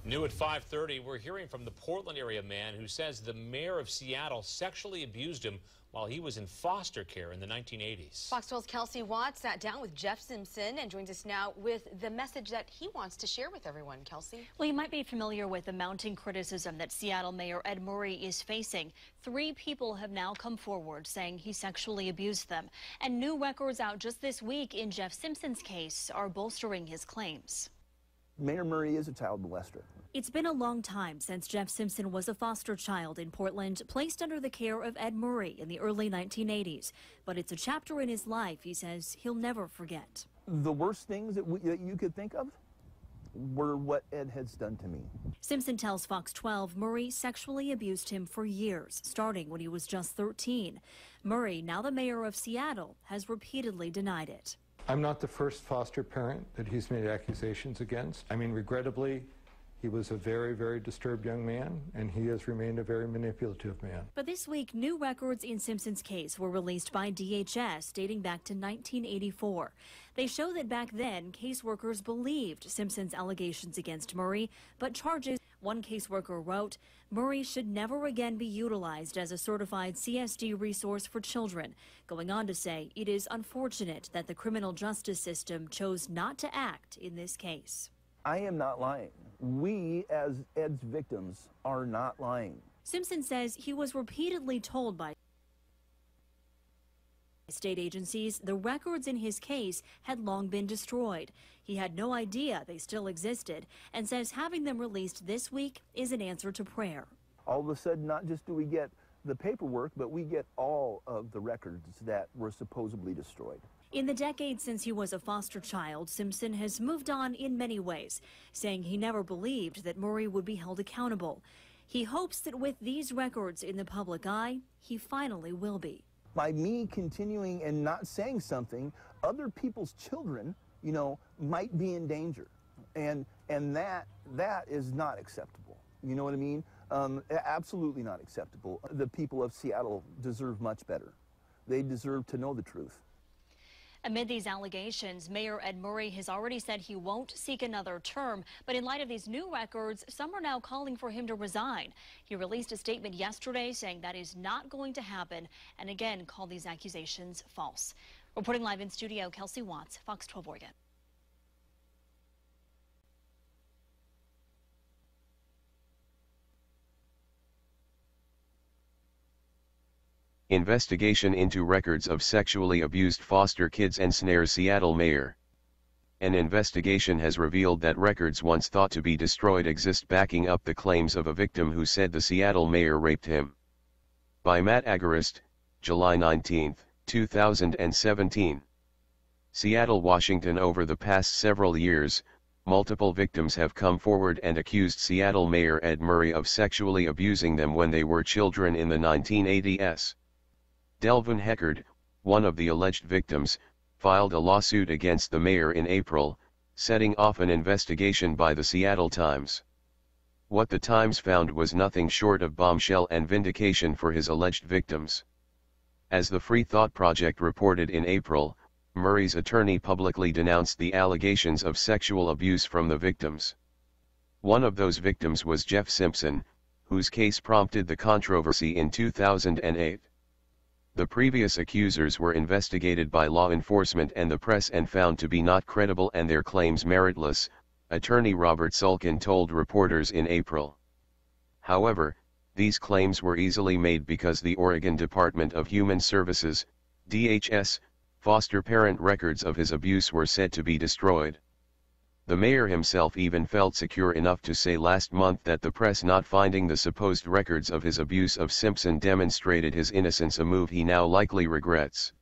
New at 5:30, we're hearing from the Portland area man who says the mayor of Seattle sexually abused him while he was in foster care in the 1980s. Fox 12's Kasey Watts sat down with Jeff Simpson and joins us now with the message that he wants to share with everyone. Kasey? Well, you might be familiar with the mounting criticism that Seattle Mayor Ed Murray is facing. 3 people have now come forward saying he sexually abused them. And new records out just this week in Jeff Simpson's case are bolstering his claims. Mayor Murray is a child molester. It's been a long time since Jeff Simpson was a foster child in Portland, placed under the care of Ed Murray in the early 1980s. But it's a chapter in his life he says he'll never forget. The worst things that you could think of were what Ed has done to me. Simpson tells Fox 12 Murray sexually abused him for years, starting when he was just 13. Murray, now the mayor of Seattle, has repeatedly denied it. I'm not the first foster parent that he's made accusations against. I mean, regrettably, he was a very, very disturbed young man, and he has remained a very manipulative man. But this week, new records in Simpson's case were released by DHS dating back to 1984. They show that back then, caseworkers believed Simpson's allegations against Murray, but charges. One caseworker wrote, Murray should never again be utilized as a certified CSD resource for children, going on to say it is unfortunate that the criminal justice system chose not to act in this case. I am not lying. We, as Ed's victims, are not lying. Simpson says he was repeatedly told by state agencies the records in his case had long been destroyed. He had no idea they still existed and says having them released this week is an answer to prayer. All of a sudden, not just do we get the paperwork, but we get all of the records that were supposedly destroyed. In the decades since he was a foster child, Simpson has moved on in many ways, saying he never believed that Murray would be held accountable. He hopes that with these records in the public eye, he finally will be. By me continuing and not saying something, other people's children, might be in danger. And that is not acceptable. You know what I mean? Absolutely not acceptable. The people of Seattle deserve much better. They deserve to know the truth. Amid these allegations, Mayor Ed Murray has already said he won't seek another term, but in light of these new records, some are now calling for him to resign. He released a statement yesterday saying that is not going to happen and again called these accusations false. Reporting live in studio, Kasey Watts, Fox 12 Oregon. Investigation into records of sexually abused foster kids ensnares Seattle mayor. An investigation has revealed that records once thought to be destroyed exist backing up the claims of a victim who said the Seattle mayor raped him. By Matt Agarist, July 19, 2017. Seattle, Washington. Over the past several years, multiple victims have come forward and accused Seattle Mayor Ed Murray of sexually abusing them when they were children in the 1980s. Delvin Heckard, one of the alleged victims, filed a lawsuit against the mayor in April, setting off an investigation by the Seattle Times. What the Times found was nothing short of bombshell and vindication for his alleged victims. As the Free Thought Project reported in April, Murray's attorney publicly denounced the allegations of sexual abuse from the victims. One of those victims was Jeff Simpson, whose case prompted the controversy in 2008. The previous accusers were investigated by law enforcement and the press and found to be not credible and their claims meritless, attorney Robert Sulkin told reporters in April. However, these claims were easily made because the Oregon Department of Human Services, DHS, foster parent records of his abuse were said to be destroyed. The mayor himself even felt secure enough to say last month that the press not finding the supposed records of his abuse of Simpson demonstrated his innocence, a move he now likely regrets.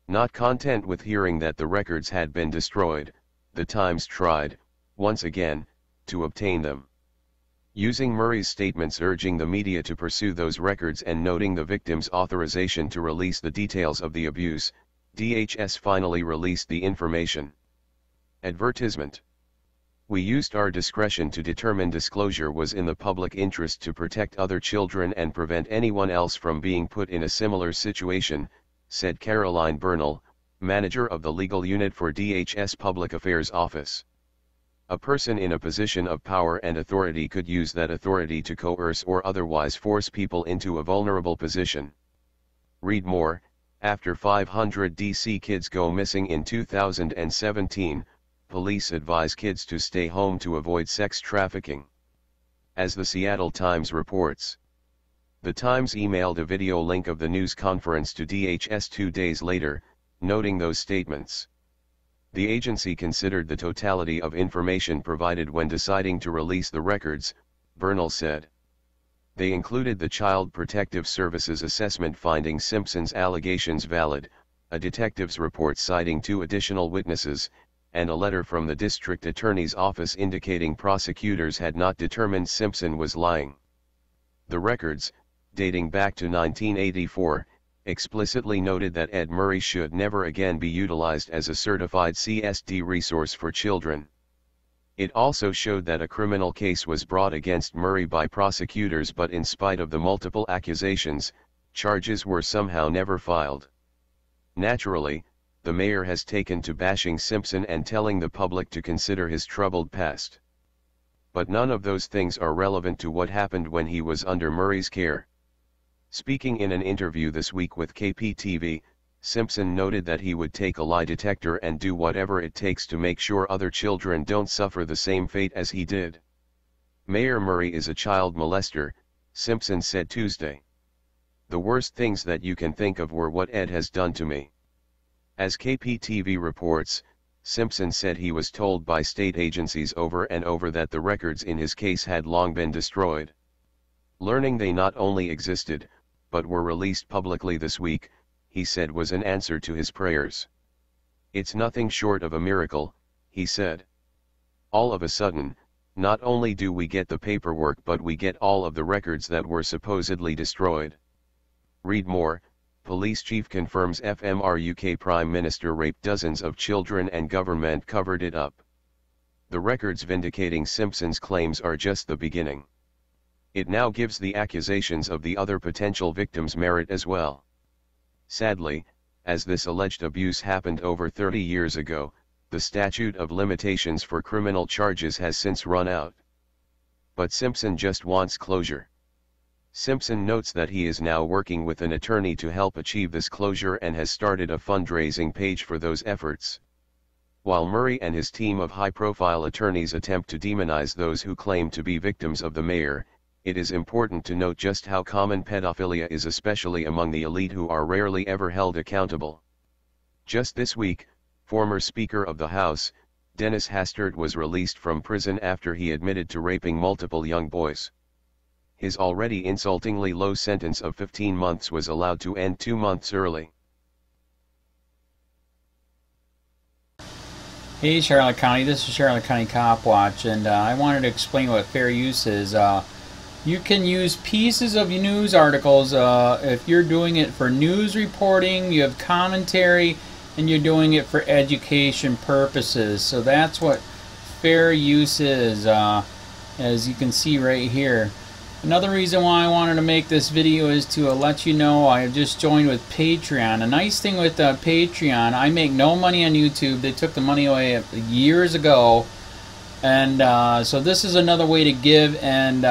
Not content with hearing that the records had been destroyed, the Times tried, once again, to obtain them. Using Murray's statements urging the media to pursue those records and noting the victim's authorization to release the details of the abuse, DHS finally released the information. Advertisement. We used our discretion to determine disclosure was in the public interest to protect other children and prevent anyone else from being put in a similar situation, said Caroline Bernal, manager of the legal unit for DHS Public Affairs Office. A person in a position of power and authority could use that authority to coerce or otherwise force people into a vulnerable position. Read more. After 500 DC kids go missing in 2017, police advise kids to stay home to avoid sex trafficking. As the Seattle Times reports, the Times emailed a video link of the news conference to DHS 2 days later, noting those statements. The agency considered the totality of information provided when deciding to release the records, Bernal said. They included the Child Protective Services assessment finding Simpson's allegations valid, a detective's report citing 2 additional witnesses, and a letter from the district attorney's office indicating prosecutors had not determined Simpson was lying. The records, dating back to 1984, explicitly noted that Ed Murray should never again be utilized as a certified CSD resource for children. It also showed that a criminal case was brought against Murray by prosecutors, but in spite of the multiple accusations, charges were somehow never filed. Naturally, the mayor has taken to bashing Simpson and telling the public to consider his troubled past. But none of those things are relevant to what happened when he was under Murray's care. Speaking in an interview this week with KPTV, Simpson noted that he would take a lie detector and do whatever it takes to make sure other children don't suffer the same fate as he did. Mayor Murray is a child molester, Simpson said Tuesday. The worst things that you can think of were what Ed has done to me. As KPTV reports, Simpson said he was told by state agencies over and over that the records in his case had long been destroyed. Learning they not only existed, but were released publicly this week, he said was an answer to his prayers. It's nothing short of a miracle, he said. All of a sudden, not only do we get the paperwork but we get all of the records that were supposedly destroyed. Read more. Police chief confirms FMR UK Prime Minister raped dozens of children and government covered it up. The records vindicating Simpson's claims are just the beginning. It now gives the accusations of the other potential victims merit as well. Sadly, as this alleged abuse happened over 30 years ago, the statute of limitations for criminal charges has since run out. But Simpson just wants closure. Simpson notes that he is now working with an attorney to help achieve this closure and has started a fundraising page for those efforts. While Murray and his team of high-profile attorneys attempt to demonize those who claim to be victims of the mayor, it is important to note just how common pedophilia is, especially among the elite who are rarely ever held accountable. Just this week, former Speaker of the House, Dennis Hastert, was released from prison after he admitted to raping multiple young boys. His already insultingly low sentence of 15 months was allowed to end 2 months early. Hey Charlotte County, this is Charlotte County Cop Watch, and I wanted to explain what fair use is. You can use pieces of news articles if you're doing it for news reporting, you have commentary, and you're doing it for education purposes. So that's what fair use is, as you can see right here. Another reason why I wanted to make this video is to let you know I have just joined with Patreon. A nice thing with Patreon, I make no money on YouTube. They took the money away years ago, and so this is another way to give, and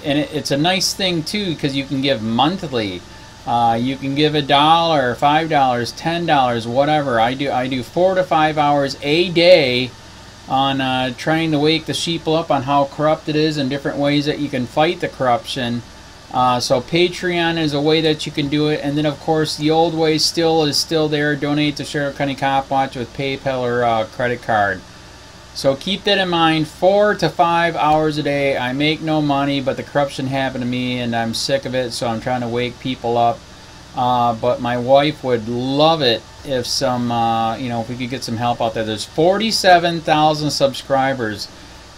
it's a nice thing too because you can give monthly. You can give $1, $5, $10, whatever. I do 4 to 5 hours a day on trying to wake the sheep up on how corrupt it is and different ways that you can fight the corruption. So Patreon is a way that you can do it, and then of course the old way is still there. Donate to Charlotte County Cop Watch with PayPal or credit card. So keep that in mind. 4 to 5 hours a day. I make no money, but the corruption happened to me and I'm sick of it, so I'm trying to wake people up. But my wife would love it if if we could get some help out there. There's 47,000 subscribers.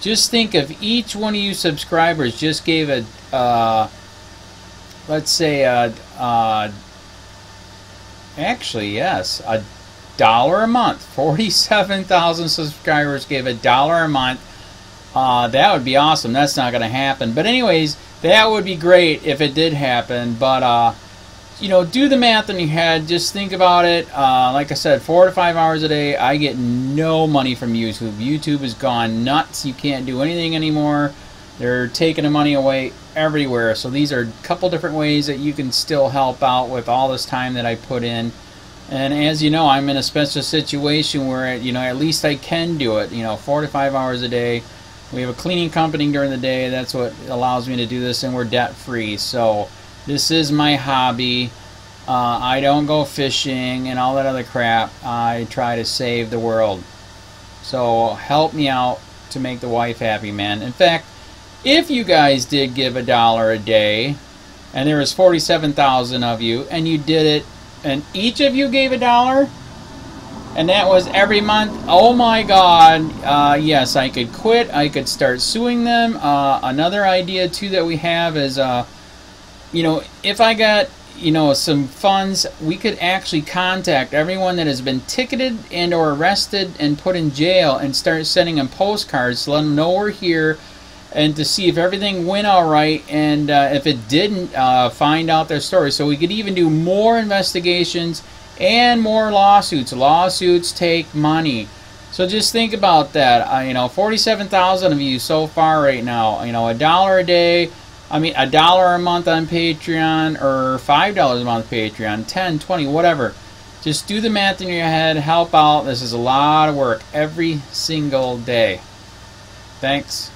Just think if each one of you subscribers just gave let's say actually yes, $1 a month. 47,000 subscribers gave $1 a month. That would be awesome. That's not going to happen. But anyways, that would be great if it did happen. But you know, do the math in your head. Just think about it. Like I said, 4 to 5 hours a day. I get no money from YouTube. YouTube has gone nuts. You can't do anything anymore. They're taking the money away everywhere. So these are a couple different ways that you can still help out with all this time that I put in. And as you know, I'm in a special situation where, you know, at least I can do it. You know, 4 to 5 hours a day. We have a cleaning company during the day. That's what allows me to do this, and we're debt free. So this is my hobby. I don't go fishing and all that other crap. I try to save the world. So help me out to make the wife happy, man. In fact, if you guys did give $1 a day, and there was 47,000 of you, and you did it, and each of you gave $1, and that was every month, oh my God, yes, I could quit. I could start suing them. Another idea too that we have is, you know, if I got, you know, some funds, we could actually contact everyone that has been ticketed and or arrested and put in jail and start sending them postcards to let them know we're here, and to see if everything went all right, and if it didn't, find out their story. So we could even do more investigations and more lawsuits. Lawsuits take money. So just think about that. You know, 47,000 of you so far right now. You know, $1 a day. I mean, $1 a month on Patreon, or $5 a month Patreon, 10, 20, whatever. Just do the math in your head. Help out. This is a lot of work every single day. Thanks.